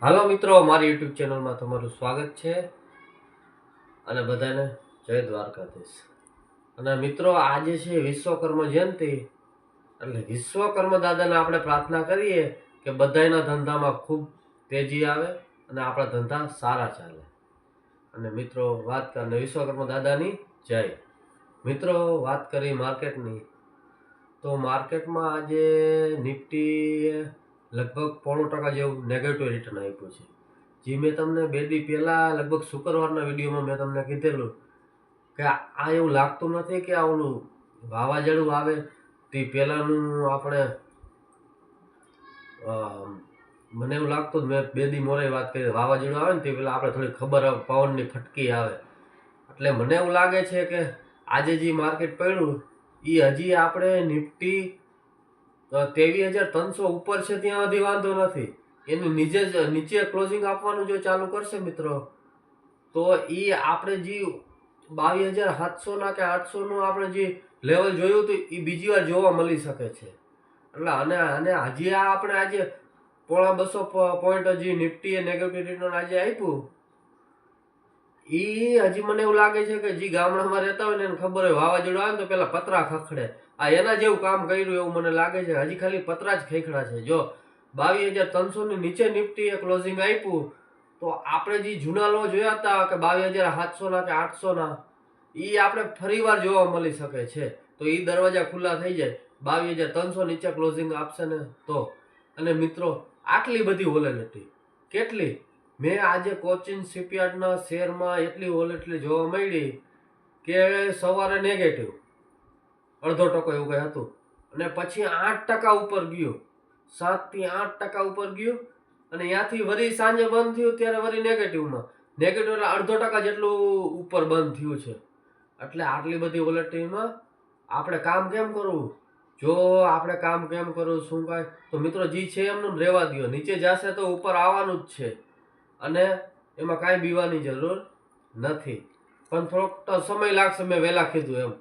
હાલો મિત્રો, મારી યુટ્યુબ ચેનલમાં તમારું સ્વાગત છે અને બધાને જય દ્વારકાધીશ. અને મિત્રો, આજે છે વિશ્વકર્મા જયંતિ, એટલે વિશ્વકર્મા દાદાને આપણે પ્રાર્થના કરીએ કે બધાના ધંધામાં ખૂબ તેજી આવે અને આપણા ધંધા સારા ચાલે. અને મિત્રો, વાત કરીને વિશ્વકર્મા દાદાની જય. મિત્રો, વાત કરી માર્કેટની, તો માર્કેટમાં આજે નિફ્ટી લગભગ 0.5% જેવું નેગેટિવ રિટર્ન આપ્યું છે. જે મેં તમને 2 દી પહેલાં લગભગ શુક્રવારના વિડીયોમાં મેં તમને કીધેલું કે આ એવું લાગતું નથી કે આ ઓલું વાવાઝોડું આવે તે પહેલાંનું આપણે મને એવું લાગતું મેં 2 દી મોરે વાત કરી, વાવાઝોડું આવે ને તે પહેલાં આપણે થોડી ખબર આવે, પવનની ફટકી આવે. એટલે મને એવું લાગે છે કે આજે જે માર્કેટ પડ્યું એ હજી આપણે નિફ્ટી 23,300 ઉપર છે ત્યાં સુધી વાંધો નથી. એની નીચે ક્લોઝિંગ આપવાનું જો ચાલુ કરશે મિત્રો, તો એ આપણે જે 22,700 કે 800 આપણે જે લેવલ જોયું હતું એ બીજી વાર જોવા મળી શકે છે. એટલે અને હજી આ આપણે આજે 1.25 પોઈન્ટ હજી નિફ્ટીએ નેગેટિવ રિટર્ન આજે આપ્યું. એ હજી મને એવું લાગે છે કે જે ગામડામાં રહેતા હોય ને એને ખબર હોય વાવાઝોડું આવે ને તો પેલા પતરા ખખડે. આ એના જેવું કામ કર્યું એવું મને લાગે છે. હજી ખાલી પતરા જ ખેખડા છે. જો 22,300 ની નીચે નિફ્ટીએ ક્લોઝિંગ આપ્યું તો આપણે જે જૂના લો જોયા હતા કે 22,700 કે 800, એ આપણે ફરીવાર જોવા મળી શકે છે. તો એ દરવાજા ખુલ્લા થઈ જાય 22,300 નીચે ક્લોઝિંગ આપશે ને તો. અને મિત્રો, આટલી બધી વોલેટિલિટી કેટલી મેં આજે કોચિન શિપયાર્ડના શેરમાં એટલી વોલેટિલિટી જોવા મળી કે સવારે નેગેટિવ 0.5% એવું કંઈ હતું અને પછી 8% ઉપર ગયું, 7 થી 8% ઉપર ગયું અને ત્યાંથી વળી સાંજે બંધ થયું ત્યારે વળી નેગેટિવ એટલે 0.5% જેટલું ઉપર બંધ થયું છે. એટલે આટલી બધી વોલેટિલિટીમાં આપણે કામ કેમ કરવું? જો આપણે કામ કેમ કરવું, શું કાંઈ, તો મિત્રો જે છે એમનું રહેવા દો. નીચે જશે તો ઉપર આવવાનું જ છે અને એમાં કાંઈ બીવાની જરૂર નથી. પણ થોડોક સમય લાગશે, મેં વહેલા કીધું એમ.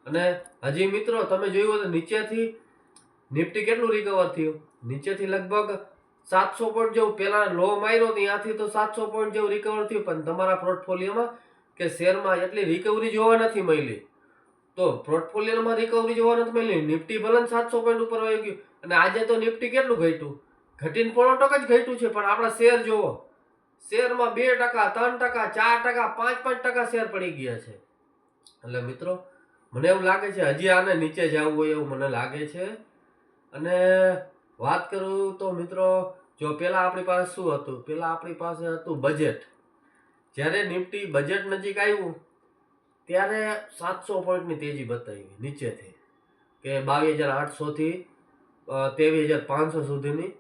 અને હજી મિત્રો તમે જોયું હોય તો નીચેથી નિફ્ટી કેટલું રિકવર થયું? નીચેથી લગભગ 700 પોઈન્ટ જેવું પહેલાં લો માર્યો ત્યાંથી તો 700 પોઈન્ટ જેવું રિકવર થયું, પણ તમારા પોર્ટફોલિયોમાં કે શેરમાં એટલી રિકવરી જોવા નથી મળી. તો પોર્ટફોલિયોમાં રિકવરી જોવા નથી મળી. નિફ્ટી ભલે 700 પોઈન્ટ ઉપર આવી ગયું અને આજે તો નિફ્ટી કેટલું ઘટ્યું? ઘટીને 0.5% જ ઘટ્યું છે, પણ આપણા શેર જોવો, શેરમાં 2%, 3%, 4%, 5% શેર પડી ગયા છે. એટલે મિત્રો, મને એવું લાગે છે હજી આને નીચે જવું હોય એવું મને લાગે છે. અને વાત કરું તો મિત્રો, જો પહેલાં આપણી પાસે શું હતું? પહેલાં આપણી પાસે હતું બજેટ. જ્યારે નિફ્ટી બજેટ નજીક આવ્યું ત્યારે 700 પોઈન્ટની તેજી બતાવી નીચેથી, કે 22,800 થી 23,500 સુધીની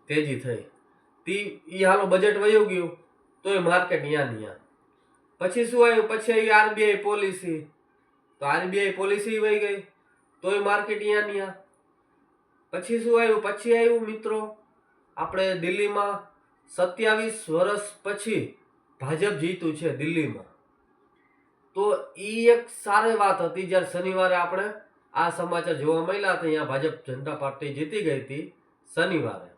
તેજી થઈ. એ હાલો બજેટ વયું ગયું તોય માર્કેટ ત્યાં. પછી શું આવ્યું? પછી આવી આરબીઆઈ પોલિસી, તો આરબીઆઈ પોલિસી વહી ગઈ તોય માર્કેટ ત્યાં. પછી શું આવ્યું? પછી આવ્યું મિત્રો, આપણે દિલ્હીમાં 27 વર્ષ પછી ભાજપ જીત્યું છે દિલ્હીમાં. તો એ એક સારી વાત હતી. જ્યારે શનિવારે આપણે આ સમાચાર જોવા મળ્યા હતા, અહીંયા ભાજપ જનતા પાર્ટી જીતી ગઈ હતી શનિવારે.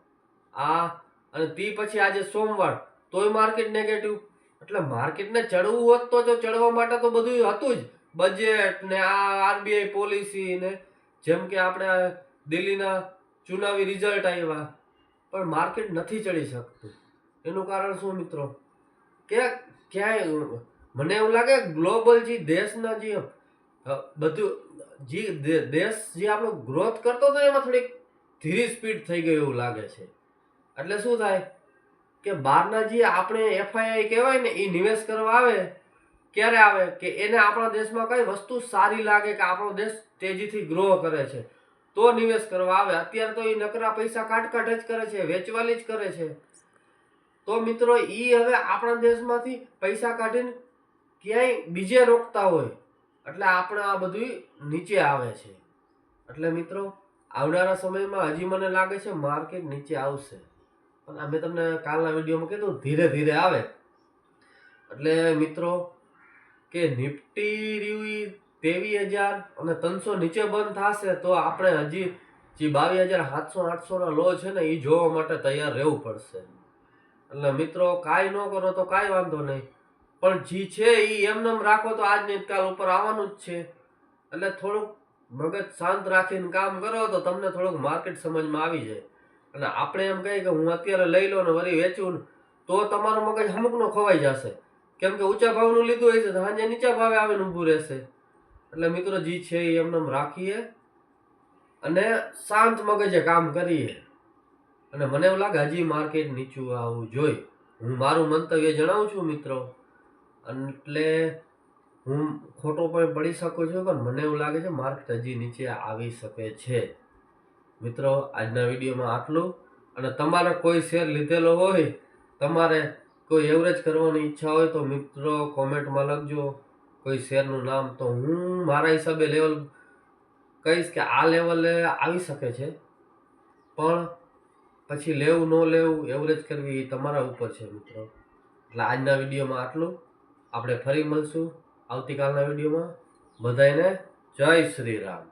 અને તે પછી આજે સોમવાર તોય માર્કેટ નેગેટિવ. એટલે માર્કેટને ચડવું હોત તો ચડવા માટે તો બધું હતું જ, બજેટ ને આ આરબીઆઈ પોલિસી ને જેમ કે આપણે દિલ્હીના ચુનાવી રિઝલ્ટ આવ્યા, પણ માર્કેટ નથી ચડી શકતું. એનું કારણ શું મિત્રો? કે ક્યાંય મને એવું લાગે ગ્લોબલ જે દેશના જે બધું જે દેશ જે આપણો ગ્રોથ કરતો હતો એમાં થોડીક ધીરી સ્પીડ થઈ ગઈ એવું લાગે છે. એટલે શું થાય કે બહારના જે આપણે એફઆઈઆઈ કહેવાય ને, એ નિવેશ કરવા આવે ક્યારે આવે કે એને આપણા દેશમાં કઈ વસ્તુ સારી લાગે કે આપણો દેશ તેજીથી ગ્રો કરે છે તો નિવેશ કરવા આવે. અત્યારે તો એ નકરા પૈસા કાઢ જ કરે છે, વેચવાલી જ કરે છે. તો મિત્રો, એ હવે આપણા દેશમાંથી પૈસા કાઢીને ક્યાંય બીજે રોકતા હોય એટલે આપણે આ બધું નીચે આવે છે. એટલે મિત્રો, આવનારા સમયમાં હજી મને લાગે છે માર્કેટ નીચે આવશે. અને મેં તમને કાલના વિડીયોમાં કીધું ધીરે ધીરે આવે. એટલે મિત્રો, કે નિફ્ટી રહ્યું 23,300 નીચે બંધ થશે તો આપણે હજી જે 22,700 800 લો છે ને એ જોવા માટે તૈયાર રહેવું પડશે. એટલે મિત્રો કાંઈ ન કરો તો કાંઈ વાંધો નહીં, પણ જી છે એ એમને એમ રાખો તો આજ નહીં કાલ ઉપર આવવાનું જ છે. એટલે થોડુંક મગજ શાંત રાખીને કામ કરો તો તમને થોડુંક માર્કેટ સમજમાં આવી જાય. અને આપણે એમ કહીએ કે હું અત્યારે લઈ લઉં ને વળી વેચું ને, તો તમારું મગજ અમુકનો ખવાઈ જશે. કેમ કે ઊંચા ભાવનું લીધું હોય છે તો સાંજે નીચા ભાવે આવીને ઊભું રહેશે. એટલે મિત્રો જી છે એ એમને એમ રાખીએ અને શાંત મગજે કામ કરીએ. અને મને એવું લાગે હજી માર્કેટ નીચું આવવું જોઈએ. હું મારું મંતવ્ય જણાવું છું મિત્રો, એટલે હું ખોટો પણ પડી શકું છું, પણ મને એવું લાગે છે માર્કેટ હજી નીચે આવી શકે છે. મિત્રો આજના વિડીયોમાં આટલું. અને તમારે કોઈ શેર લીધેલો હોય, તમારે કોઈ એવરેજ કરવાની ઈચ્છા હોય તો મિત્રો કોમેન્ટમાં લખજો કોઈ શેરનું નામ, તો હું મારા હિસાબે લેવલ કહીશ કે આ લેવલે આવી શકે છે. પણ પછી લેવું ન લેવું, એવરેજ કરવી એ તમારા ઉપર છે મિત્રો. એટલે આજના વિડીયોમાં આટલું. આપણે ફરી મળશું આવતીકાલના વિડીયોમાં. બધાને જય શ્રી રામ.